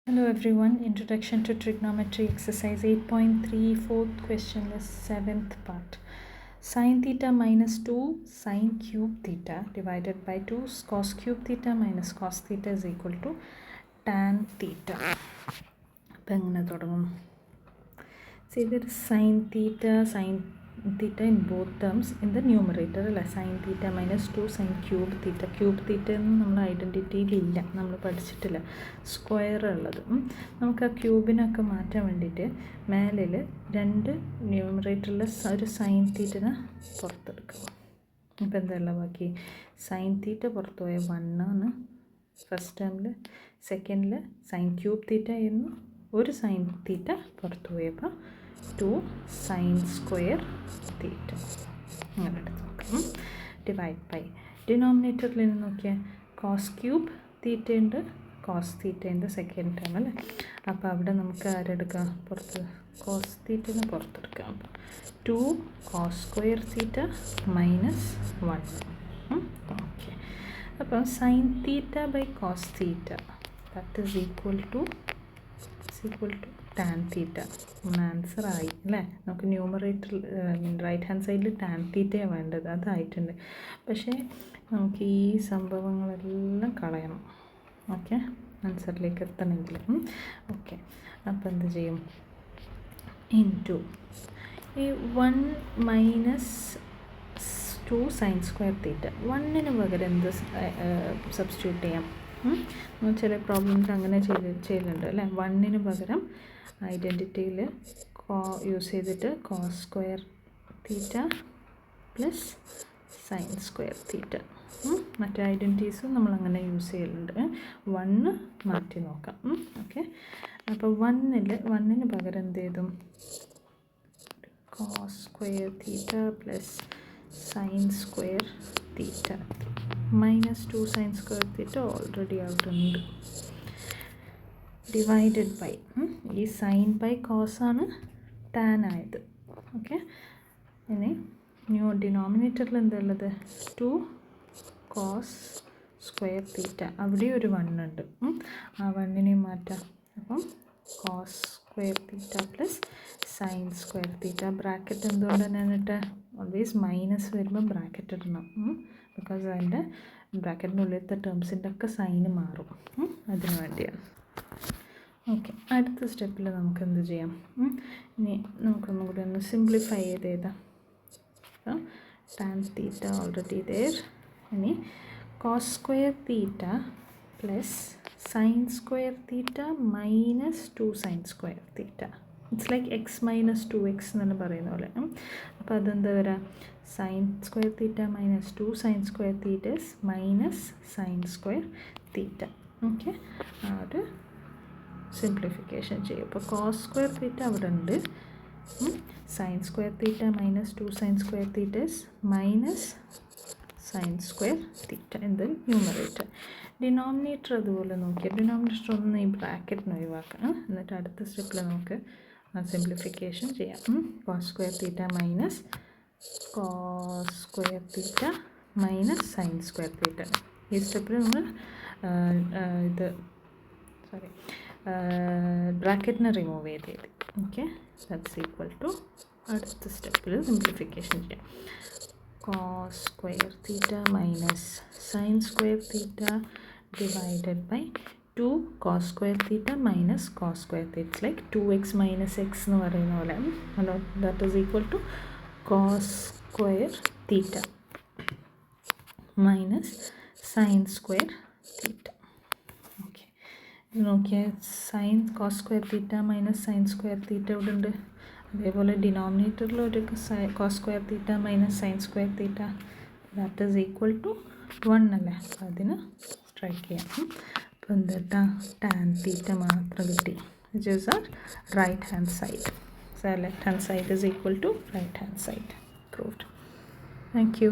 Hello everyone, Introduction to Trigonometry exercise 8.3, fourth question, the 7th part. Sin theta minus 2 sin cube theta divided by 2 cos cube theta minus cos theta is equal to tan theta. See, there is sin theta in both terms in the numerator. Sin theta minus 2 sin cube theta. Cube theta നമ്മൾ ഐഡൻറ്റിറ്റിയിലില്ല, നമ്മൾ പഠിച്ചിട്ടില്ല. Square ഉള്ളത് നമുക്ക് ആ ക്യൂബിനൊക്കെ മാറ്റാൻ വേണ്ടിയിട്ട് മേലിൽ രണ്ട് ന്യൂമറേറ്ററിൽ ഒരു സൈൻ തീറ്റനെ പുറത്തെടുക്കുക. ഇപ്പം എന്താ ബാക്കി? സൈൻ തീറ്റ പുറത്തു പോയ 1 ആണ് ഫസ്റ്റ് ടേമിൽ, സെക്കൻഡിൽ സൈൻ ക്യൂബ് തീറ്റ ആയിരുന്നു, ഒരു സൈൻ തീറ്റ പുറത്തു പോയപ്പോൾ 2 sin square theta. അങ്ങനെ എടുത്ത് നോക്കാം. ഡിവൈഡ് ബൈ ഡിനോമിനേറ്ററിൽ നിന്ന് നോക്കിയാൽ കോസ് ക്യൂബ് തീറ്റ ഉണ്ട്, കോസ് തീറ്റ ഉണ്ട് സെക്കൻഡ് ടേം അല്ലേ. അപ്പോൾ അവിടെ നമുക്ക് ആരെടുക്കാം? പുറത്ത് കോസ് തീറ്റന് പുറത്തെടുക്കാം. 2 cos square theta minus 1. Okay, അപ്പം sine theta by cos theta that is equal to tan theta. Answer ആയി അല്ലേ. നമുക്ക് ന്യൂമറേറ്റർ റൈറ്റ് ഹാൻഡ് സൈഡിൽ ടാൻ തീറ്റയാണ് വേണ്ടത്, അതായിട്ടുണ്ട്. പക്ഷേ നമുക്ക് ഈ സംഭവങ്ങളെല്ലാം കളയണം. ഓക്കെ, ആൻസറിലേക്ക് എത്തണമെങ്കിൽ. ഓക്കെ, അപ്പോൾ എന്ത് ചെയ്യും? ഇൻറ്റു ഈ 1 മൈനസ് 2 സൈൻ സ്ക്വയർ തീറ്റ. 1ന് പകരം എന്ത് സബ്സ്റ്റിറ്റ്യൂട്ട് ചെയ്യാം? ചില പ്രോബ്ലംസ് അങ്ങനെ ചെയ്യലുണ്ട് അല്ലേ. 1ന് പകരം ഐഡൻറ്റിറ്റിയിൽ യൂസ് ചെയ്തിട്ട് cos square theta plus sine square theta. മറ്റേ ഐഡൻറ്റിറ്റീസും നമ്മളങ്ങനെ യൂസ് ചെയ്യലുണ്ട്. 1 മാറ്റി നോക്കാം. ഓക്കെ, അപ്പോൾ 1ന് പകരം എന്ത് ചെയ്തും? Cos square theta plus sine square theta minus 2 sine square theta already അവിടെ ഉണ്ട്. ഡിവൈഡഡ് ബൈ ഈ സൈൻ ബൈ കോസാണ് ടാൻ ആയത്. ഓക്കെ, ഇനി ഡിനോമിനേറ്ററിൽ എന്താ ഉള്ളത്? 2 കോസ് സ്ക്വയർ തീറ്റ. അവിടെ ഒരു 1 ഉണ്ട്, ആ 1നെ മാറ്റാം. അപ്പം cos square theta plus sine square theta. Bracket എന്തുകൊണ്ട് തന്നെയാണ് ഇട്ട്? ഓൾവേസ് മൈനസ് വരുമ്പോൾ ബ്രാക്കറ്റ് ഇടണം, ബിക്കോസ് അതിൻ്റെ ബ്രാക്കറ്റിനുള്ളിലത്തെ ടേംസിൻ്റെ ഒക്കെ സൈന് മാറും. അതിന് വേണ്ടിയാണ്. ഓക്കെ, അടുത്ത സ്റ്റെപ്പിൽ നമുക്ക് എന്ത് ചെയ്യാം? ഇനി നമുക്കൊന്നും കൂടി ഒന്ന് സിംപ്ലിഫൈ ചെയ്ത് എഴുതാം. അപ്പോൾ ടാൻ തീറ്റ ഓൾറെഡി ദേർ. ഇനി cos square theta plus sine square theta minus 2 sine square theta. It's like x minus 2x എന്നാണ് പറയുന്ന പോലെ. അപ്പോൾ അതെന്താ വരിക? Sine square theta minus 2 sine square thetas minus sine square theta. Okay, ആ ഒരു simplification ചെയ്യും. അപ്പോൾ കോസ് സ്ക്വയർ തീറ്റ അവിടെ ഉണ്ട്, sine square theta minus 2 sine square thetas minus sine square theta എന്ത് ന്യൂമറേറ്റർ. ഡിനോമിനേറ്റർ അതുപോലെ നോക്കിയാൽ ഡിനോമിനേറ്റർ ഒന്ന് ഈ ബ്രാക്കറ്റിന് ഒഴിവാക്കാം. എന്നിട്ട് അടുത്ത സ്റ്റെപ്പിൽ നമുക്ക് സിംപ്ലിഫിക്കേഷൻ ചെയ്യാം. Cos square theta minus cos square theta minus sine square theta. ഈ സ്റ്റെപ്പിൽ നമ്മൾ ബ്രാക്കറ്റിനെ റിമൂവ് ചെയ്ത് ഓക്കെ, ദാറ്റ്സ് ഈക്വൽ ടു അടുത്ത സ്റ്റെപ്പിൽ സിംപ്ലിഫിക്കേഷൻ ചെയ്യാം. Cos square theta minus sine square theta divided by 2 cos square theta minus cos square theta. It's like 2x minus x എന്ന് പറയുന്ന പോലെ. That is equal to cos square theta minus sine square theta. Okay, ഇത് നോക്കിയാൽ sine cos square theta minus sine square theta ഇവിടെ ഉണ്ട്. അതേപോലെ ഡിനോമിനേറ്ററിൽ ഒരു cos square theta minus sine square theta that is equal to 1 അല്ലേ. അതിന് strike ചെയ്യാം. അപ്പോൾ എന്താ? ടാൻ തീറ്റ മാത്രം കിട്ടി, which is our right hand side. So left hand side is equal to right hand side. Proved. Thank you.